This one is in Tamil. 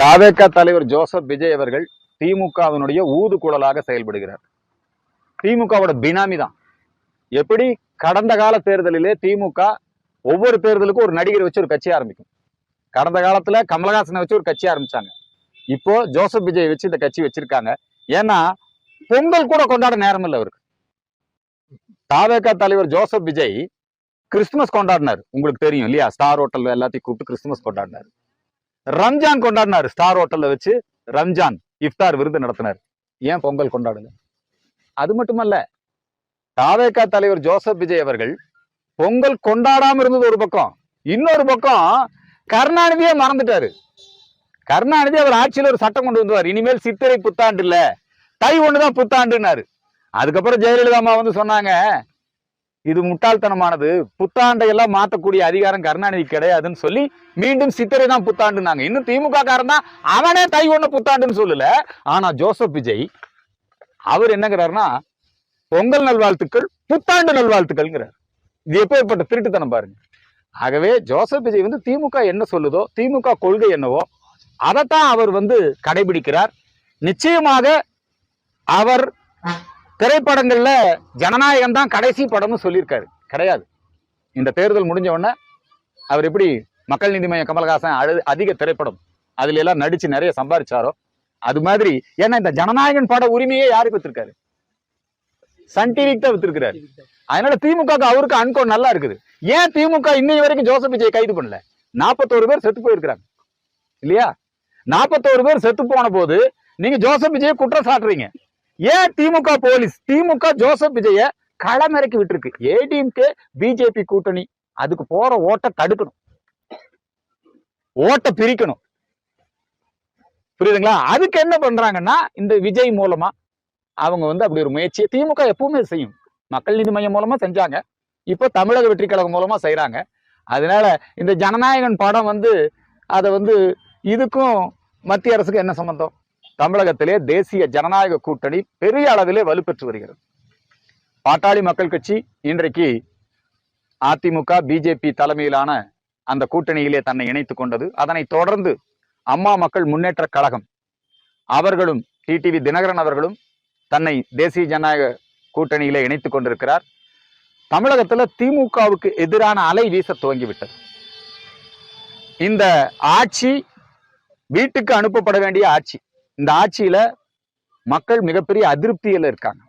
தாவேகா தலைவர் ஜோசப் விஜய் அவர்கள் திமுகவினுடைய ஊதுகுழலாக செயல்படுகிறார். திமுகவோட பினாமி தான். எப்படி கடந்த கால தேர்தலிலே திமுக ஒவ்வொரு தேர்தலுக்கும் ஒரு நடிகரை வச்சு ஒரு கட்சி ஆரம்பிக்கும். கடந்த காலத்துல கமலஹாசனை வச்சு ஒரு கட்சி ஆரம்பிச்சாங்க. இப்போ ஜோசப் விஜய் வச்சு இந்த கட்சி வச்சிருக்காங்க. ஏன்னா பொங்கல் கூட கொண்டாட நேரம் இல்லை அவருக்கு. தாவேகா தலைவர் ஜோசப் விஜய் கிறிஸ்துமஸ் கொண்டாடினார், உங்களுக்கு தெரியும் இல்லையா? ஸ்டார் ஹோட்டல் எல்லாத்தையும் கூப்பிட்டு கிறிஸ்துமஸ் கொண்டாடினார். ரம்ஜான் கொண்டாடினார், ஸ்டார் ஹோட்டல்ல வச்சு ரம்ஜான் இஃப்தார் விருது நடத்தினார். ஏன் பொங்கல் கொண்டாடுங்க? அது மட்டுமல்ல, தாவேகா தலைவர் ஜோசப் விஜய் அவர்கள் பொங்கல் கொண்டாடாம இருந்தது ஒரு பக்கம், இன்னொரு பக்கம் கருணாநிதியே மறந்துட்டாரு. கருணாநிதி அவர் ஆட்சியில் ஒரு சட்டம் கொண்டு வந்துவார், இனிமேல் சித்திரை புத்தாண்டு இல்ல தை ஒண்ணுதான் புத்தாண்டுனாரு. அதுக்கப்புறம் ஜெயலலிதா அம்மா வந்து சொன்னாங்க, இது முட்டாள்தனமானது, புத்தாண்டை எல்லாம் மாத்தக்கூடிய அதிகாரம் கருணாநிதி கிடையாதுன்னு சொல்லி மீண்டும் சித்திரை தான் புத்தாண்டுனாங்க. இன்னும் திமுக காரன் தான் அவனே தை ஒண்ணு புத்தாண்டுன்னு சொல்லல. ஆனா ஜோசப் விஜய் அவர் என்னங்கிறாருன்னா, பொங்கல் நல்வாழ்த்துக்கள் புத்தாண்டு நல்வாழ்த்துக்கள்ங்கிறார். இது எப்பேற்பட்ட திருட்டுத்தனம் பாருங்க. ஆகவே ஜோசப் விஜய் வந்து திமுக என்ன சொல்லுதோ, திமுக கொள்கை என்னவோ அதைத்தான் அவர் வந்து கடைபிடிக்கிறார். நிச்சயமாக அவர் திரைப்படங்கள்ல ஜனநாயகம் தான் கடைசி படம்னு சொல்லியிருக்காரு. கிடையாது. இந்த தேர்தல் முடிஞ்ச உடனே அவர் எப்படி மக்கள் நீதி மய்யம் கமலஹாசன் அதிக திரைப்படம் அதுல எல்லாம் நடிச்சு நிறைய சம்பாதிச்சாரோ அது மாதிரி, ஏன்னா இந்த ஜனநாயகன் பட உரிமையே யாருக்கு வித்திருக்காரு? சன் டிவிக்கு தான் வித்திருக்கிறாரு. அதனால திமுக அவருக்கு அன்கோ நல்லா இருக்குது. ஏன் திமுக இன்னைக்கு வரைக்கும் ஜோசப் விஜய் கைது பண்ணல? 41 பேர் செத்து போயிருக்கிறாங்க இல்லையா? 41 பேர் செத்து போன போது நீங்க ஜோசப் விஜய் குற்றம் சாட்டுறீங்க. ஏன் திமுக போலீஸ் திமுக ஜோசப் விஜய களமிறக்கி விட்டுருக்கு? ஏடிஎம்கே பிஜேபி கூட்டணி அதுக்கு போற ஓட்ட தடுக்கணும், ஓட்ட பிரிக்கணும். புரியுதுங்களா? அதுக்கு என்ன பண்றாங்கன்னா, இந்த விஜய் மூலமா அவங்க வந்து அப்படி ஒரு முயற்சியை திமுக எப்பவுமே செய்யும். மக்கள் நீதி மய்யம் மூலமா செஞ்சாங்க, இப்போ தமிழக வெற்றி கழகம் மூலமா செய்யறாங்க. அதனால இந்த ஜனநாயகன் படம் வந்து அதை வந்து இதுக்கும் மத்திய அரசுக்கு என்ன சம்பந்தம்? தமிழகத்திலே தேசிய ஜனநாயக கூட்டணி பெரிய அளவிலே வலுப்பெற்று வருகிறது. பாட்டாளி மக்கள் கட்சி இன்றைக்கு அதிமுக பிஜேபி தலைமையிலான அந்த கூட்டணியிலே தன்னை இணைத்துக் கொண்டது. அதனை தொடர்ந்து அம்மா மக்கள் முன்னேற்ற கழகம் அவர்களும் டிடிவி தினகரன் அவர்களும் தன்னை தேசிய ஜனநாயக கூட்டணியிலே இணைத்துக் கொண்டிருக்கிறார். தமிழகத்துல திமுகவுக்கு எதிரான அலை வீச துவங்கிவிட்டது. இந்த ஆட்சி வீட்டுக்கு அனுப்பப்பட வேண்டிய ஆட்சி. இந்த ஆட்சியில மக்கள் மிகப்பெரிய அதிருப்தியில இருக்காங்க.